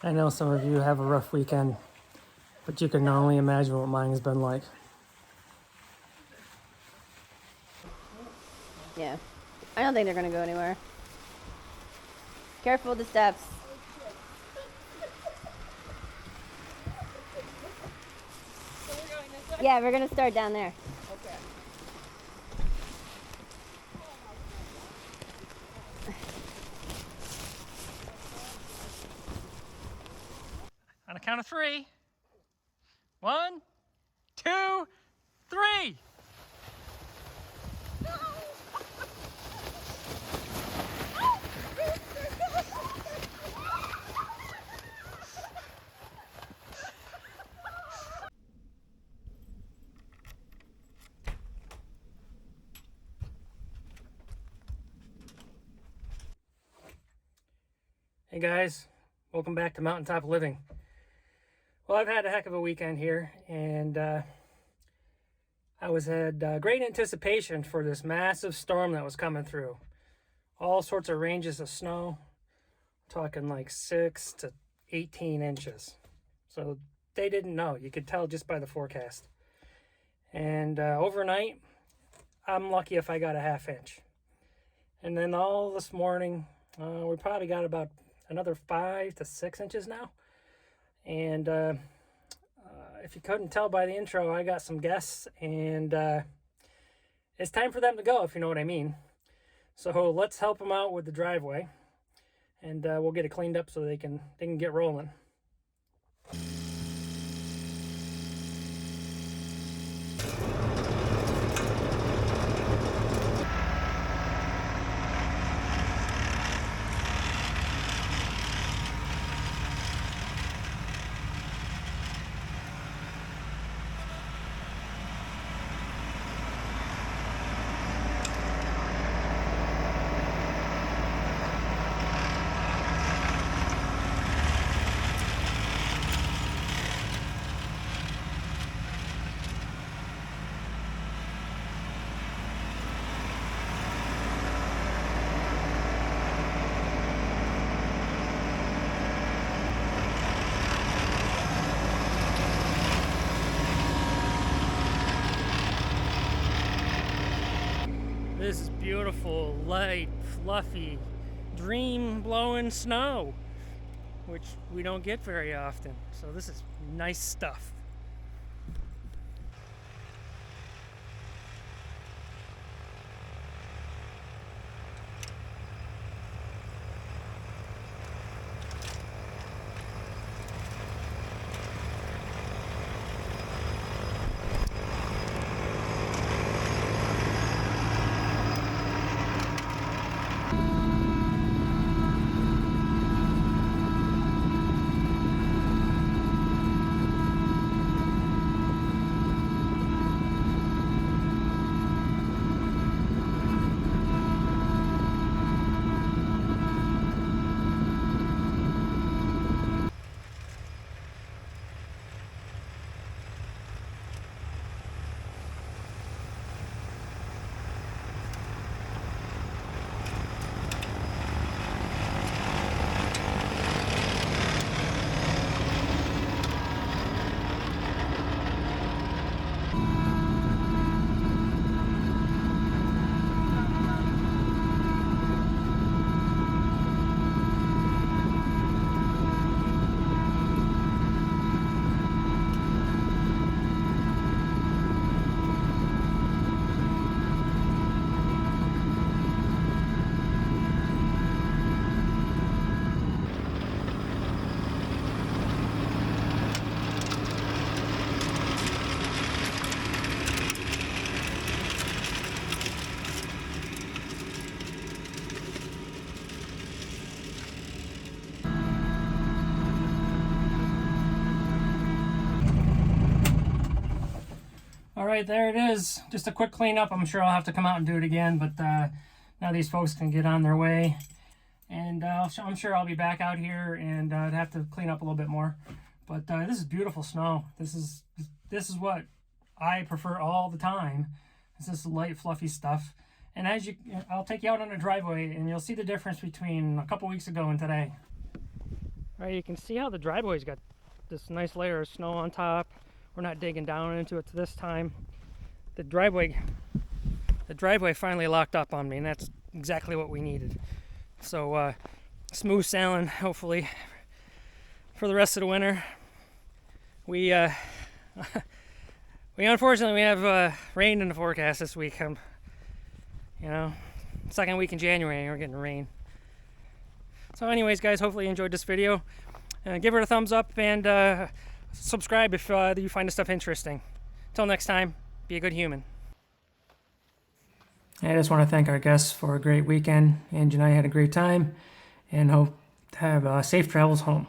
I know some of you have a rough weekend, but you can only imagine what mine has been like. Yeah. I don't think they're going to go anywhere. Careful with the steps. So we're going this way? Yeah, we're going to start down there. Okay. On a count of 3. 1, 2, 3. Hey guys, welcome back to Mountaintop Living. Well, I've had a heck of a weekend here, and I had great anticipation for this massive storm that was coming through. All sorts of ranges of snow, talking like 6 to 18 inches. So they didn't know. You could tell just by the forecast. And overnight, I'm lucky if I got a half inch. And then all this morning, we probably got about another 5 to 6 inches now. And if you couldn't tell by the intro, I got some guests, and it's time for them to go, if you know what I mean. So let's help them out with the driveway, and we'll get it cleaned up so they can get rolling. This is beautiful, light, fluffy, dream-blowing snow, which we don't get very often. So this is nice stuff. All right, there it is. Just a quick cleanup. I'm sure I'll have to come out and do it again, but now these folks can get on their way. And I'm sure I'll be back out here and have to clean up a little bit more. But this is beautiful snow. This is what I prefer all the time. It's this light, fluffy stuff. And I'll take you out on a driveway, and you'll see the difference between a couple weeks ago and today. All right, you can see how the driveway's got this nice layer of snow on top. We're not digging down into it this time. The driveway finally locked up on me, and that's exactly what we needed. So smooth sailing, hopefully, for the rest of the winter. We unfortunately have rain in the forecast this week. Second week in January, and we're getting rain. So anyways, guys, hopefully you enjoyed this video. Give it a thumbs up and subscribe if you find this stuff interesting. Until next time, be a good human. I just want to thank our guests for a great weekend. Angie and I had a great time, and hope to have safe travels home.